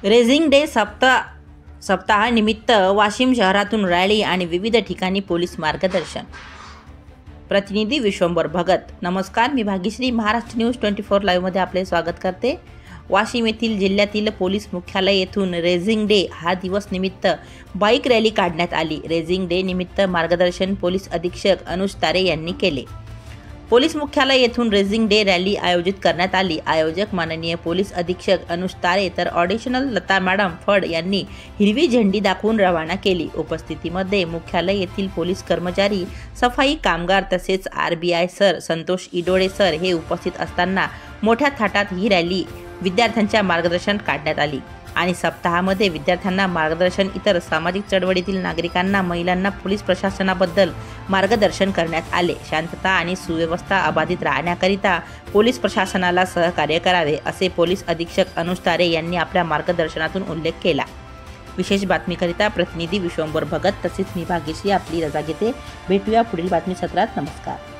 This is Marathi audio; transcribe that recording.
रेझिंग डे सप्ताहानिमित्त वाशिम शहरातून रॅली आणि विविध ठिकाणी पोलीस मार्गदर्शन। प्रतिनिधी विश्वंभर भगत। नमस्कार, मी भाग्यश्री महाराष्ट्र न्यूज 24 लाईव्ह मध्ये आपले स्वागत करते। वाशिम येथील जिल्ह्यातील पोलीस मुख्यालय येथून रेझिंग डे हा दिवस निमित्त बाईक रॅली काढण्यात आली। रेझिंग डे निमित्त मार्गदर्शन पोलीस अधीक्षक अनुज तारे यांनी केले। पोलीस मुख्यालय येथून रेझिंग डे रॅली आयोजित करण्यात आली। आयोजक माननीय पोलीस अधीक्षक अनुज तारे तर ऑडिशनल लता मॅडम फड यांनी हिरवी झेंडी दाखवून रवाना केली। उपस्थितीमध्ये मुख्यालय येथील पोलीस कर्मचारी, सफाई कामगार तसेच RBI सर संतोष इडोळे सर हे उपस्थित असताना मोठ्या थाटात ही रॅली विद्यार्थ्यांच्या मार्गदर्शन काढण्यात आली आणि सप्ताहामध्ये विद्यार्थ्यांना मार्गदर्शन, इतर सामाजिक चळवळीतील नागरिकांना, महिलांना पोलीस प्रशासनाबद्दल मार्गदर्शन करण्यात आले। शांतता आणि सुव्यवस्था अबाधित राहण्याकरिता पोलीस प्रशासनाला सहकार्य करावे असे पोलीस अधीक्षक अनुज तारे यांनी आपल्या मार्गदर्शनातून उल्लेख केला। विशेष बातमीकरिता प्रतिनिधी विश्वंभर भगत तसेच मी भाग्यश्री आपली रजा घेते। भेटूया पुढील बातमी सत्रात। नमस्कार।